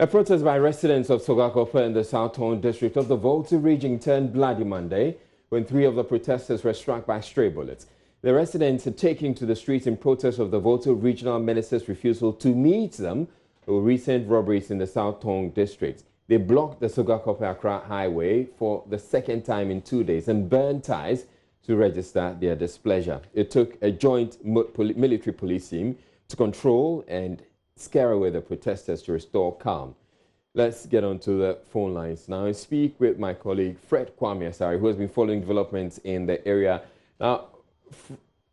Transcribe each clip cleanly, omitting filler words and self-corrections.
A protest by residents of Sogakope in the Southern district of the Volta region turned bloody Monday when 3 of the protesters were struck by stray bullets. The residents had taken to the streets in protest of the Volta regional minister's refusal to meet them with recent robberies in the Southern district. They blocked the Sogakope-Accra highway for the second time in 2 days and burned ties to register their displeasure. It took a joint military police team to control and scare away the protesters to restore calm. Let's get on to the phone lines now and speak with my colleague Fred Kwame, who has been following developments in the area. Now,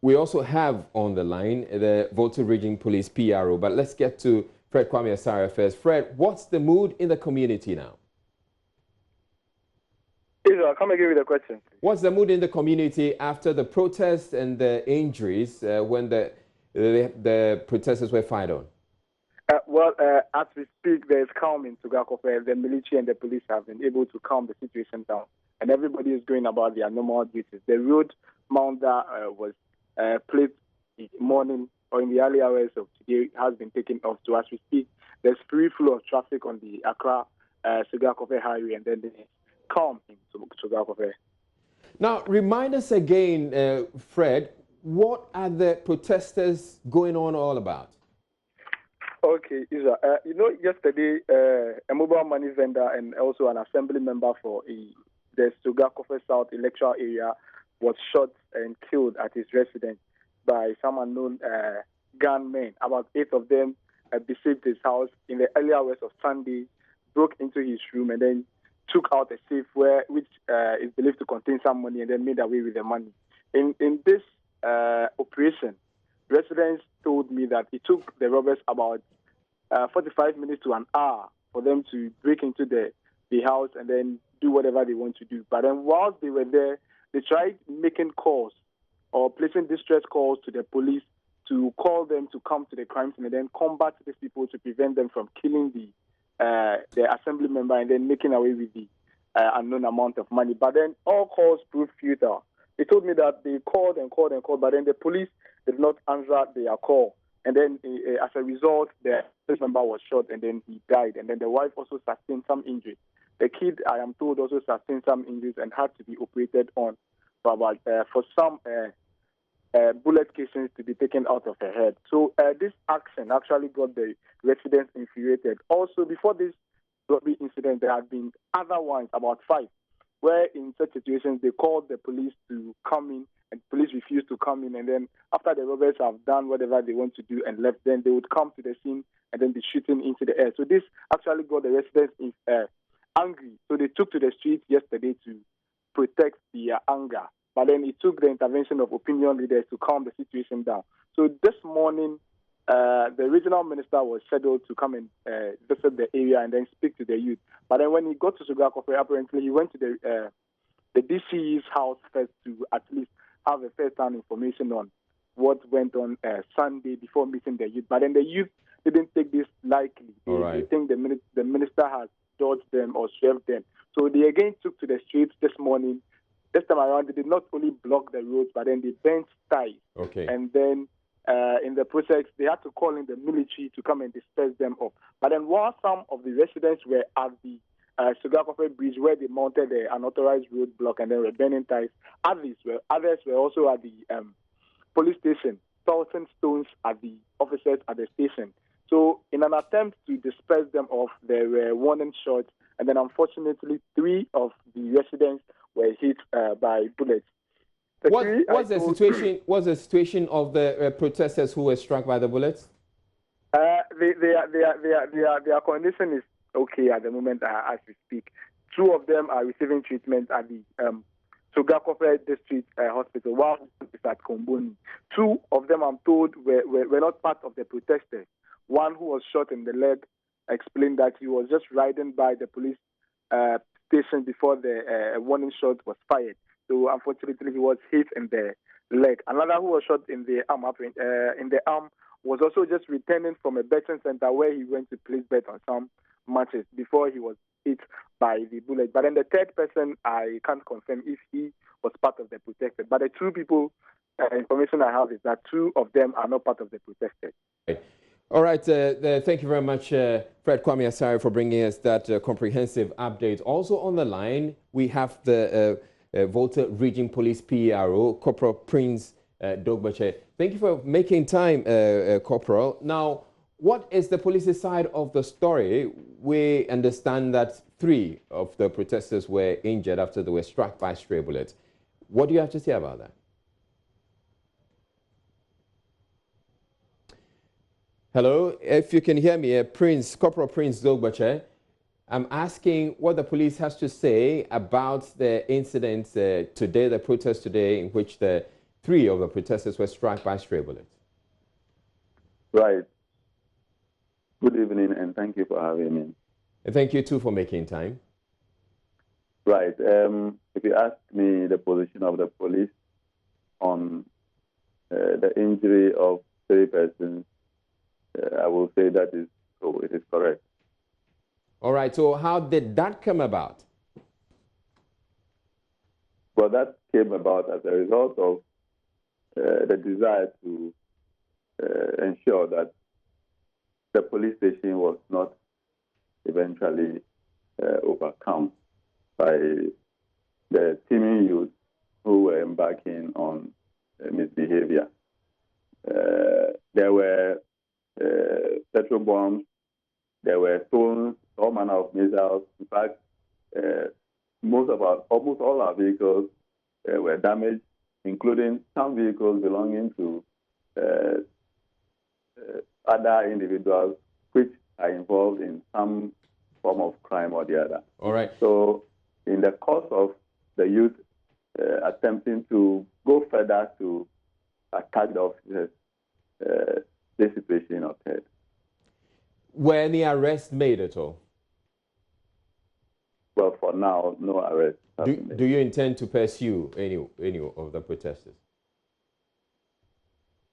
we also have on the line the Volta Region Police PRO, but let's get to Fred Kwame first. Fred, what's the mood in the community now? Israel, come again with the question. What's the mood in the community after the protests and the injuries when the protesters were fired on? As we speak, there is calm in Sogakope. The military and the police have been able to calm the situation down, and everybody is going about their normal duties. The road mount that was placed in the morning or in the early hours of today has been taken off. So as we speak, there's free flow of traffic on the Accra Sogakope highway, and then there's calm in Sogakope. Now, remind us again, Fred, what are the protesters going on all about? Okay, Israel. Yesterday, a mobile money vendor and also an assembly member for the Sogakope South electoral area was shot and killed at his residence by some unknown gunmen. About 8 of them besieged his house in the early hours of Sunday, broke into his room, and then took out a safe which is believed to contain some money, and then made away with the money. In this operation, residents told me that it took the robbers about 45 minutes to an hour for them to break into the house and then do whatever they want to do. But then whilst they were there, they tried making calls or placing distress calls to the police to call them to come to the crime scene and then combat these people to prevent them from killing the assembly member and then making away with the unknown amount of money. But then all calls proved futile. They told me that they called and called and called, but then the police did not answer their call. And then as a result, the member was shot and then he died. And then the wife also sustained some injuries. The kid, I am told, also sustained some injuries and had to be operated on for some bullet casings to be taken out of her head. So this action actually got the residents infuriated. Also, before this robbery incident, there had been other ones, about 5, where in such situations they called the police to come in, and police refused to come in. And then after the robbers have done whatever they want to do and left, then they would come to the scene and then be shooting into the air. So this actually got the residents angry. So they took to the streets yesterday to protect their anger. But then it took the intervention of opinion leaders to calm the situation down. So this morning, the regional minister was scheduled to come and visit the area and then speak to the youth. But then when he got to Sogakope, apparently he went to the DCE's house first to at least have a first-hand information on what went on Sunday before meeting the youth. But then the youth didn't take this lightly. They think the minister has dodged them or swerved them. So they again took to the streets this morning. This time around, they did not only block the roads, but then they bent ties. Okay. And then in the process, they had to call in the military to come and disperse them off. But then while some of the residents were at the Sogakope Bridge, where they mounted an unauthorized roadblock and then were burning ties, others were also at the police station, tossing stones at the officers at the station. So in an attempt to disperse them off, there were warning shots, and then unfortunately 3 of the residents were hit by bullets. What's the situation of the protesters who were struck by the bullets? Their condition is okay at the moment as we speak. 2 of them are receiving treatment at the Sogakope District Hospital, while is at Komboni. 2 of them, I'm told, were not part of the protesters. One who was shot in the leg explained that he was just riding by the police station before the warning shot was fired. So unfortunately, he was hit in the leg. Another who was shot in the arm was also just returning from a betting center where he went to place bet on some matches before he was hit by the bullet. But then the 3rd person, I can't confirm if he was part of the protesters. But the 2 people, information I have is that 2 of them are not part of the protesters. All right. Thank you very much, Fred Fred Kwame Asare for bringing us that comprehensive update. Also on the line, we have the Volta Region Police PRO, Corporal Prince Dogbatsey. Thank you for making time, Corporal. Now, what is the police's side of the story? We understand that 3 of the protesters were injured after they were struck by stray bullets. What do you have to say about that? Hello, if you can hear me, Corporal Prince Dogbatsey. I'm asking what the police has to say about the incident today, the protest today, in which the 3 of the protesters were struck by stray bullets. Right. Good evening, and thank you for having me. And thank you, too, for making time. Right. If you ask me the position of the police on the injury of 3 persons, I will say that is so. It is correct. All right. So how did that come about? Well, that came about as a result of the desire to ensure that the police station was not eventually overcome by the teeming youth who were embarking on misbehavior. There were petrol-bombed, there were stones, all manner of missiles. In fact, almost all our vehicles were damaged, including some vehicles belonging to other individuals which are involved in some form of crime or the other. All right. So in the course of the youth attempting to go further to attack the officers, this situation occurred. Were any arrests made at all? Well, for now, no arrests have been made. Do you intend to pursue any of the protesters?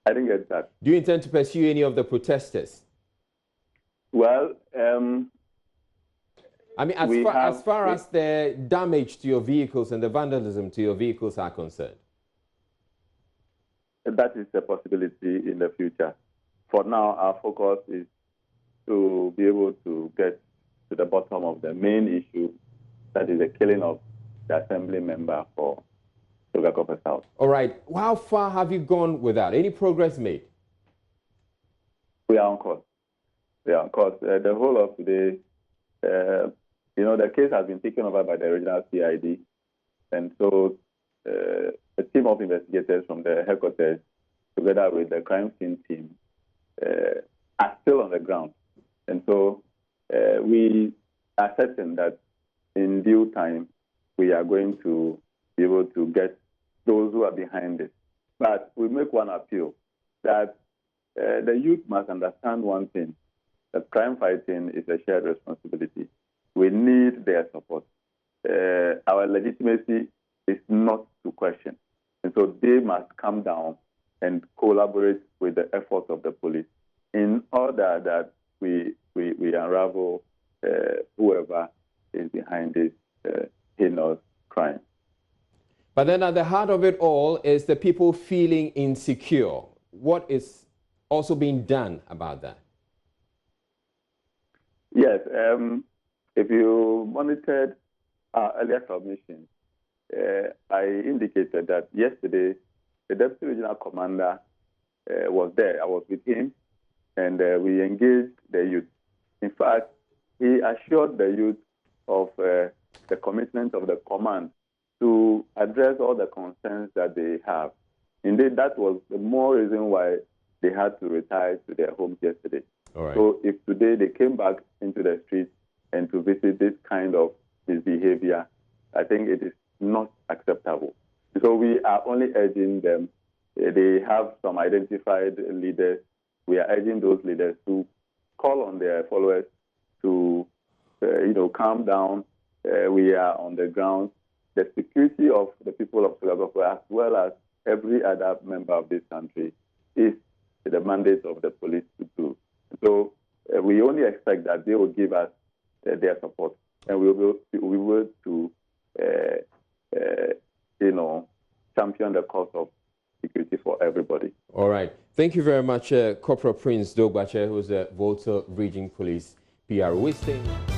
I didn't get that. Do you intend to pursue any of the protesters? Well, I mean, as far as the damage to your vehicles and the vandalism to your vehicles are concerned? That is a possibility in the future. For now, our focus is to be able to get to the bottom of the main issue, that is the killing of the assembly member for Sogakope South. All right. How far have you gone with that? Any progress made? We are on course. We are on course. The whole of today, the case has been taken over by the regional CID. And so a team of investigators from the headquarters, together with the crime scene team, are still on the ground. And so we are certain that in due time, we are going to be able to get those who are behind it. But we make one appeal that the youth must understand one thing, that crime fighting is a shared responsibility. We need their support. Our legitimacy is not to question. And so they must come down and collaborate with the efforts of the police in order that we unravel whoever is behind this heinous crime. But then at the heart of it all is the people feeling insecure. What is also being done about that? Yes, if you monitored our earlier submissions, I indicated that yesterday the Deputy Regional Commander was there. I was with him, and we engaged the youth. In fact, he assured the youth of the commitment of the command to address all the concerns that they have. Indeed, that was the more reason why they had to retire to their homes yesterday. All right. So if today they came back into the streets and to visit this kind of misbehavior, I think it is not acceptable. So we are only urging them. They have some identified leaders. We are urging those leaders to call on their followers to, calm down. We are on the ground. The security of the people of Sogakope, as well as every other member of this country, is the mandate of the police to do. So we only expect that they will give us their support, and we will to champion the cause of security for everybody. All right. Thank you very much, Corporal Prince Dogbatsey, who's the Volta Region Police PR Wasting.